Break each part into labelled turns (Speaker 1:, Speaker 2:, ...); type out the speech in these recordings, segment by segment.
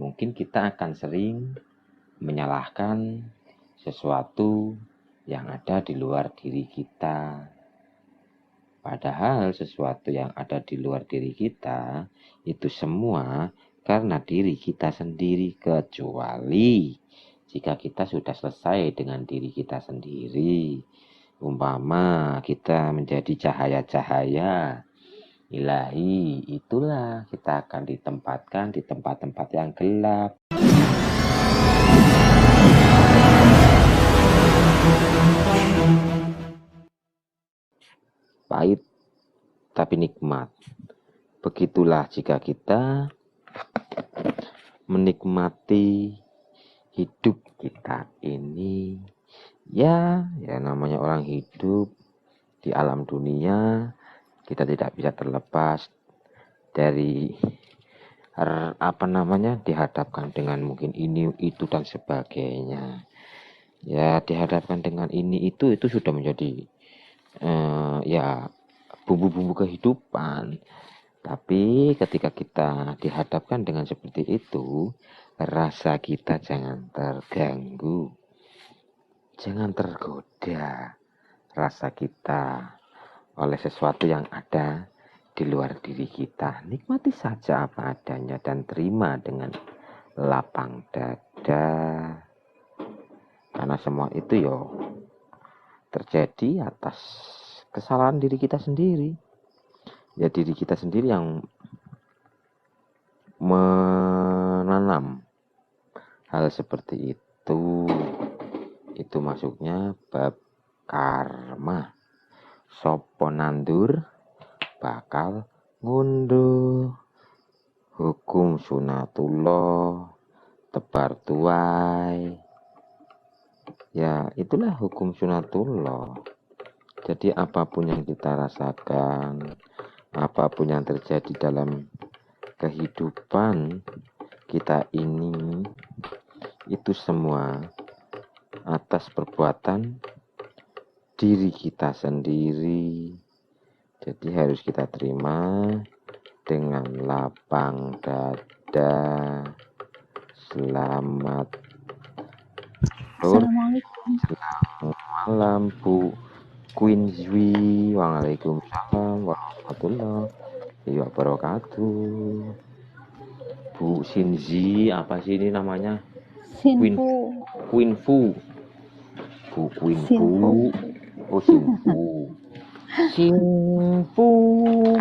Speaker 1: mungkin kita akan sering menyalahkan sesuatu yang ada di luar diri kita. Padahal sesuatu yang ada di luar diri kita itu semua karena diri kita sendiri, kecuali jika kita sudah selesai dengan diri kita sendiri. Umpama kita menjadi cahaya-cahaya ilahi, itulah kita akan ditempatkan di tempat-tempat yang gelap. Pahit tapi nikmat. Begitulah jika kita menikmati hidup kita ini. Ya namanya orang hidup di alam dunia, kita tidak bisa terlepas dari dihadapkan dengan mungkin ini, itu dan sebagainya. Ya, dihadapkan dengan ini itu sudah menjadi bumbu-bumbu kehidupan. Tapi ketika kita dihadapkan dengan seperti itu, rasa kita jangan terganggu, jangan tergoda rasa kita oleh sesuatu yang ada di luar diri kita. Nikmati saja apa adanya dan terima dengan lapang dada, karena semua itu terjadi atas kesalahan diri kita sendiri. Ya, diri kita sendiri yang menanam hal seperti itu. Itu masuknya bab karma. Sopo nandur bakal ngunduh. Hukum sunatullah tebar tuai. Ya, itulah hukum sunatullah. Jadi apapun yang kita rasakan, apapun yang terjadi dalam kehidupan kita ini, itu semua atas perbuatan diri kita sendiri. Jadi harus kita terima dengan lapang dada. Selamat
Speaker 2: Assalamualaikum.
Speaker 1: Selamat malam Bu Queen Zwi. Waalaikumsalam warahmatullahi wabarakatuh. Bu Sinzi, apa sih ini namanya?
Speaker 2: Sinfu.
Speaker 1: Queenfu. Bu Queenfu. Oh, Sinfu. Sinfu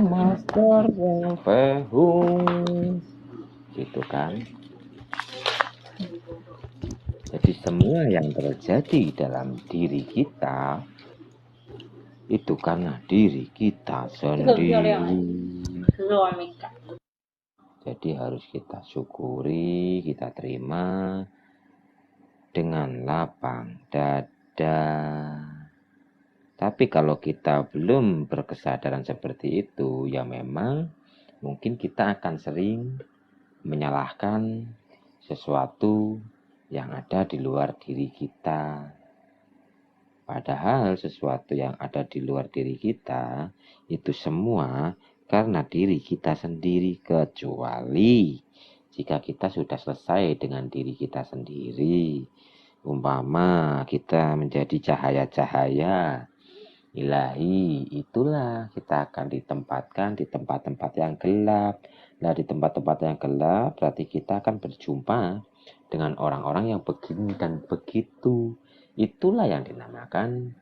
Speaker 1: master yang pehung. Gitu kan. Jadi semua yang terjadi dalam diri kita itu karena diri kita sendiri. Jadi harus kita syukuri, kita terima dengan lapang dada. Tapi kalau kita belum berkesadaran seperti itu, ya memang mungkin kita akan sering menyalahkan sesuatu yang ada di luar diri kita. Padahal sesuatu yang ada di luar diri kita itu semua karena diri kita sendiri, kecuali jika kita sudah selesai dengan diri kita sendiri. Umpama kita menjadi cahaya-cahaya ilahi, itulah kita akan ditempatkan di tempat-tempat yang gelap. Nah, di tempat-tempat yang gelap berarti kita akan berjumpa dengan orang-orang yang begini dan begitu. Itulah yang dinamakan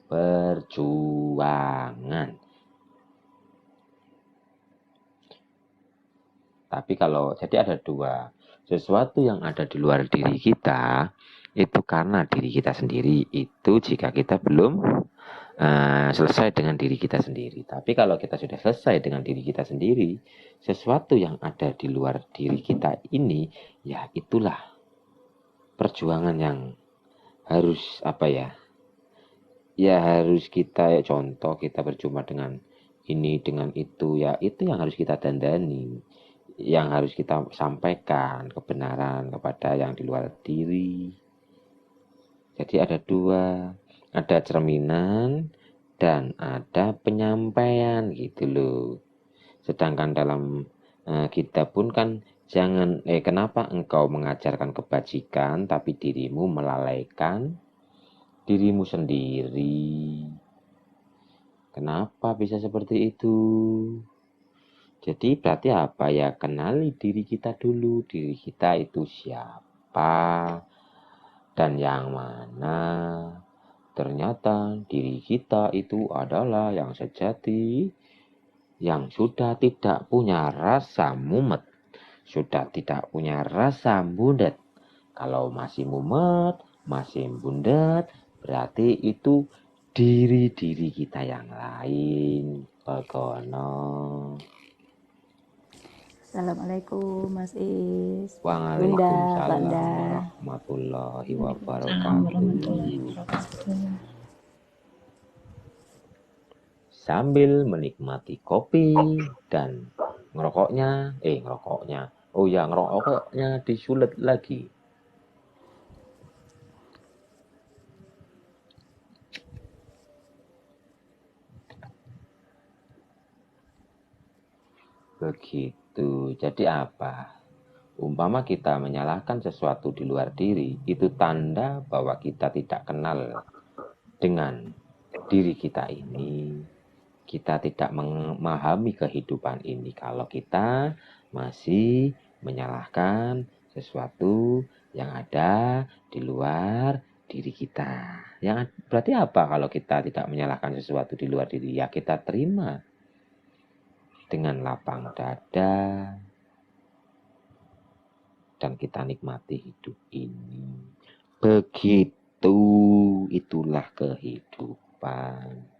Speaker 1: perjuangan. Tapi kalau jadi ada dua, sesuatu yang ada di luar diri kita itu karena diri kita sendiri, itu jika kita belum selesai dengan diri kita sendiri. Tapi kalau kita sudah selesai dengan diri kita sendiri, sesuatu yang ada di luar diri kita ini, ya itulah perjuangan yang harus harus kita contoh, kita berjumpa dengan ini dengan itu, ya itu yang harus kita dandani, yang harus kita sampaikan kebenaran kepada yang di luar diri. Jadi ada dua, ada cerminan dan ada penyampaian gitu loh. Sedangkan dalam kita pun kan Kenapa engkau mengajarkan kebajikan tapi dirimu melalaikan dirimu sendiri? Kenapa bisa seperti itu? Jadi berarti apa ya? Kenali diri kita dulu. Diri kita itu siapa dan yang mana. Ternyata diri kita itu adalah yang sejati, yang sudah tidak punya rasa mumet, sudah tidak punya rasa bundet. Kalau masih mumet, masih bundet, berarti itu diri-diri kita yang lain. Begono.
Speaker 2: Assalamualaikum Mas Is.
Speaker 1: Waalaikumsalam
Speaker 2: Bunda.
Speaker 1: warahmatullahi
Speaker 2: Waalaikumsalam warahmatullahi
Speaker 1: wabarakatuh.
Speaker 2: wabarakatuh.
Speaker 1: Sambil menikmati kopi dan ngerokoknya. Oh ya, ngerokoknya disulet lagi. Begitu. Jadi apa? Umpama kita menyalahkan sesuatu di luar diri, itu tanda bahwa kita tidak kenal dengan diri kita ini. Kita tidak memahami kehidupan ini kalau kita masih menyalahkan sesuatu yang ada di luar diri kita. Yang berarti apa kalau kita tidak menyalahkan sesuatu di luar diri? Ya kita terima dengan lapang dada dan kita nikmati hidup ini. Begitu, itulah kehidupan.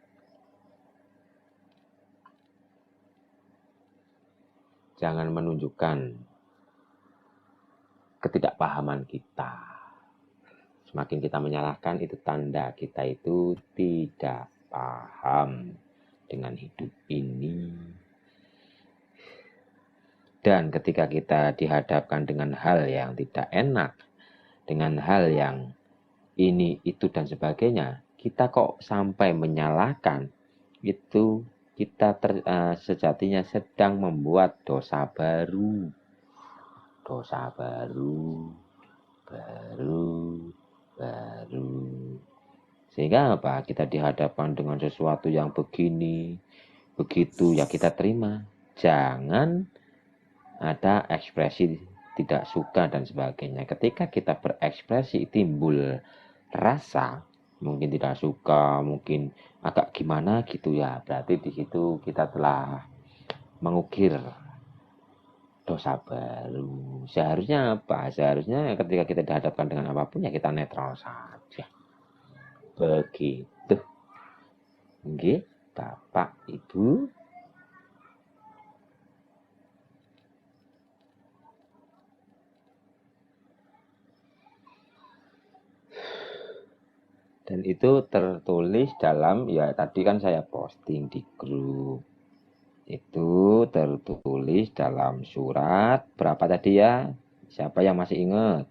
Speaker 1: Jangan menunjukkan ketidakpahaman kita. Semakin kita menyalahkan, itu tanda kita itu tidak paham dengan hidup ini. Dan ketika kita dihadapkan dengan hal yang tidak enak, dengan hal yang ini, itu, dan sebagainya, kita kok sampai menyalahkan, itu kita sejatinya sedang membuat dosa baru. Dosa baru. Sehingga apa? Kita dihadapkan dengan sesuatu yang begini, begitu, ya kita terima. Jangan ada ekspresi tidak suka dan sebagainya. Ketika kita berekspresi timbul rasa, mungkin tidak suka, mungkin agak gimana gitu ya, berarti di situ kita telah mengukir dosa baru. Seharusnya apa? Seharusnya ketika kita dihadapkan dengan apapun ya kita netral saja. Begitu. Nggih, Bapak, Ibu. Dan itu tertulis dalam, ya tadi kan saya posting di grup. Itu tertulis dalam surat berapa tadi ya? Siapa yang masih ingat?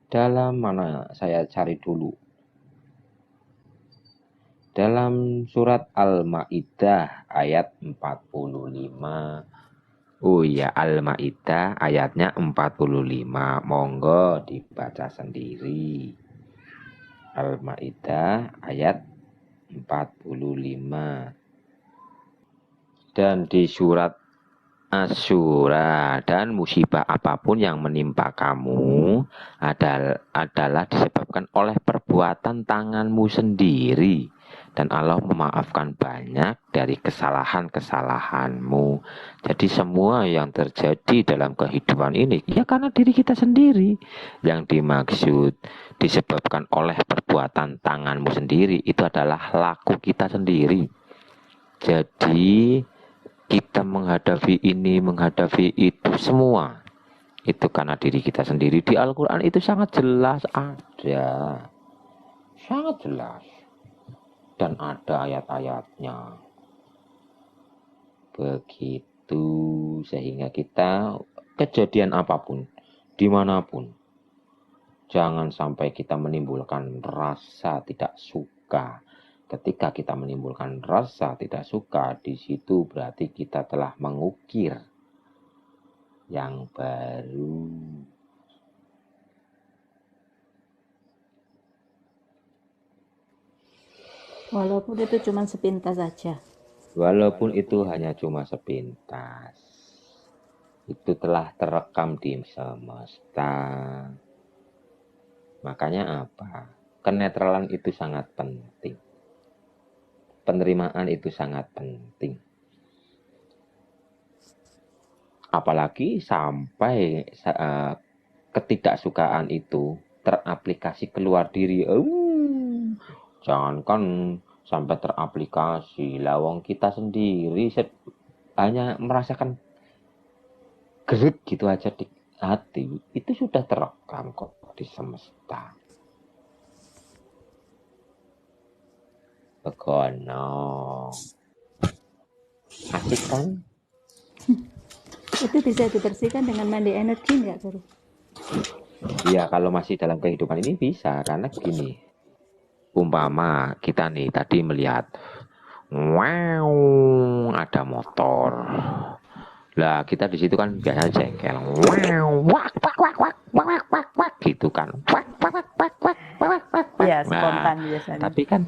Speaker 1: Dalam mana? Saya cari dulu. Dalam surat Al-Maidah ayat 45. Oh iya, Al-Maidah ayatnya 45. Monggo dibaca sendiri. Al-Maidah ayat 45. Dan di surat Asy-Syura, dan musibah apapun yang menimpa kamu adalah disebabkan oleh perbuatan tanganmu sendiri. Dan Allah memaafkan banyak dari kesalahan-kesalahanmu. Jadi semua yang terjadi dalam kehidupan ini, ya karena diri kita sendiri. Yang dimaksud disebabkan oleh perbuatan tanganmu sendiri, itu adalah laku kita sendiri. Jadi kita menghadapi ini, menghadapi itu semua, itu karena diri kita sendiri. Di Al-Quran itu sangat jelas ada. Sangat jelas. Dan ada ayat-ayatnya. Begitu. Sehingga kita, kejadian apapun, dimanapun, jangan sampai kita menimbulkan rasa tidak suka, Ketika kita menimbulkan rasa tidak suka, di situ berarti kita telah mengukir yang baru.
Speaker 2: Walaupun itu cuma sepintas saja.
Speaker 1: Walaupun itu hanya cuma sepintas, itu telah terekam di semesta. Makanya apa? Kenetralan itu sangat penting. Penerimaan itu sangat penting. Apalagi sampai ketidaksukaan itu teraplikasi keluar diri. Jangankan sampai teraplikasi, lawang kita sendiri hanya merasakan gerik gitu aja di hati, itu sudah terekam kok di semesta. Begono. Asik kan?
Speaker 2: Itu bisa dibersihkan dengan mandi energi nggak, Guru?
Speaker 1: Iya, kalau masih dalam kehidupan ini bisa, karena gini. Umpama kita nih tadi melihat, wow, ada motor. Lah kita di situ kan biasanya jengkel, wow, wak, wak, wak, wak, wak, wak, wak, gitu kan, wak, wak, wak, wak, wak, wak, wak, wak.
Speaker 2: Ya, spontan biasanya.
Speaker 1: Tapi kan,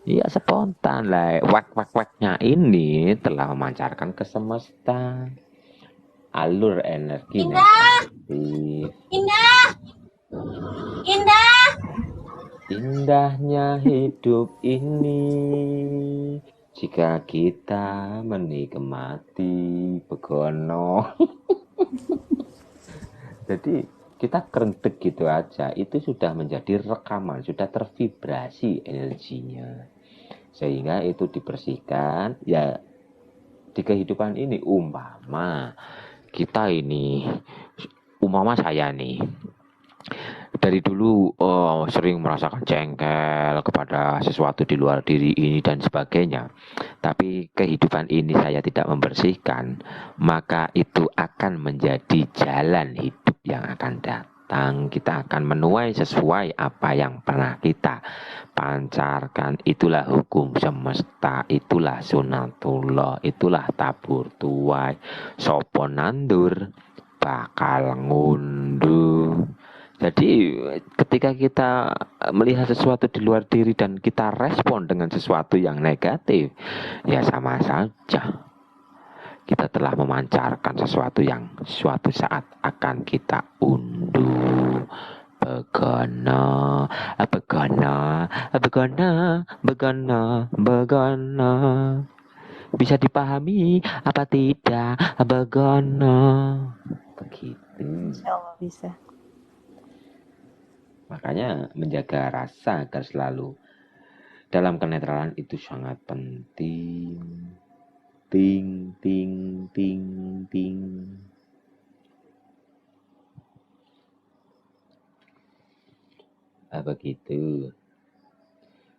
Speaker 1: iya spontan lah, wak, wak, waknya ini telah memancarkan ke semesta alur energi negatif. Indahnya hidup ini jika kita menikmati. Begono. Jadi kita kerentek gitu aja, itu sudah menjadi rekaman, sudah tervibrasi energinya, sehingga itu dibersihkan. Ya di kehidupan ini, umpama saya nih dari dulu sering merasakan jengkel kepada sesuatu di luar diri ini dan sebagainya, tapi kehidupan ini saya tidak membersihkan, maka itu akan menjadi jalan hidup yang akan datang. Kita akan menuai sesuai apa yang pernah kita pancarkan. Itulah hukum semesta, itulah sunatullah, itulah tabur tuai. Sopo nandur bakal ngunduh. Jadi ketika kita melihat sesuatu di luar diri dan kita respon dengan sesuatu yang negatif, ya sama saja kita telah memancarkan sesuatu yang suatu saat akan kita unduh. Begono, begono, begono, begono, begono. Bisa dipahami apa tidak? Begono. Begitu.
Speaker 2: Oh, bisa.
Speaker 1: Makanya menjaga rasa agar selalu dalam kenetralan itu sangat penting. Ting, ting, ting, ting. Begitu.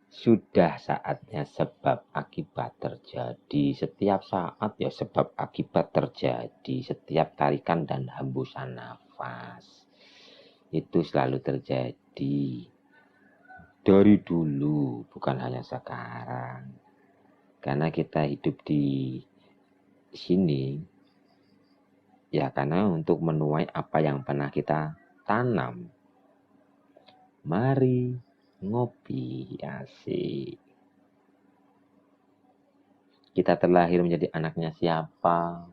Speaker 1: Sudah saatnya sebab akibat terjadi. Setiap saat ya sebab akibat terjadi. Setiap tarikan dan hembusan nafas itu selalu terjadi. Dari dulu, bukan hanya sekarang. Karena kita hidup di sini, ya karena untuk menuai apa yang pernah kita tanam. Mari ngopi, asik. Kita terlahir menjadi anaknya siapa?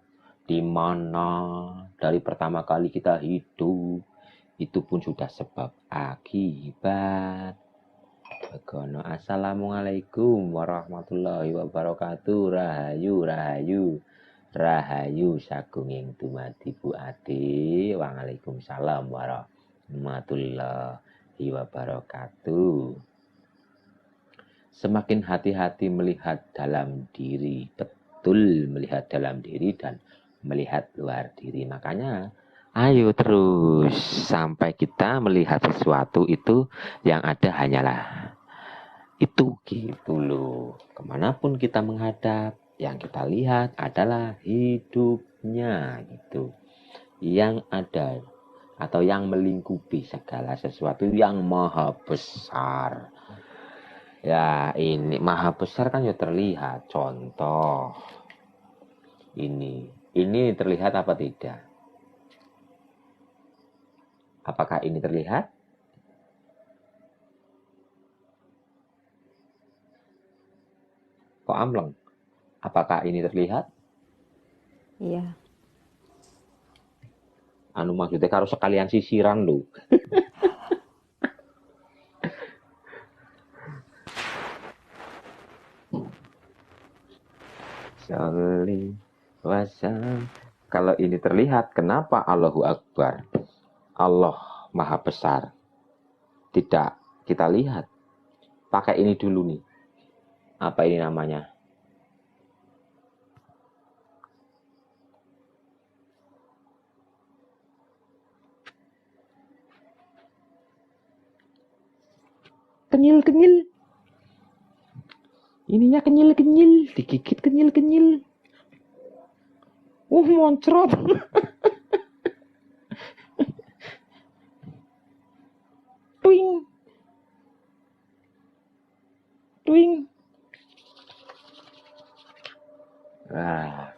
Speaker 1: Di mana? Dari pertama kali kita hidup, itu pun sudah sebab akibat. Begono. Assalamualaikum warahmatullahi wabarakatuh. Rahayu, rahayu, rahayu sagunging dumadi Bu Ade. Waalaikumsalam warahmatullahi wabarakatuh. Semakin hati-hati melihat dalam diri, betul melihat dalam diri dan melihat luar diri. Makanya ayo terus sampai kita melihat sesuatu itu yang ada hanyalah itu, gitu loh. Kemanapun kita menghadap, yang kita lihat adalah hidupnya gitu, yang ada atau yang melingkupi segala sesuatu yang maha besar. Ya, ini maha besar kan ya terlihat. Contoh. Ini terlihat apa tidak? Apakah ini terlihat? Kok amleng? Apakah ini terlihat?
Speaker 2: Iya.
Speaker 1: Anu maksudnya karo sekalian sisiran lho. Sholli wasallam. Kalau ini terlihat, kenapa Allahu Akbar? Allah Maha Besar. Tidak kita lihat. Pakai ini dulu nih. Apa ini namanya? Kenyil-kenyil. Ininya kenyil-kenyil. Digigit kenyil-kenyil. Moncrot. Twing. Twing. Nah,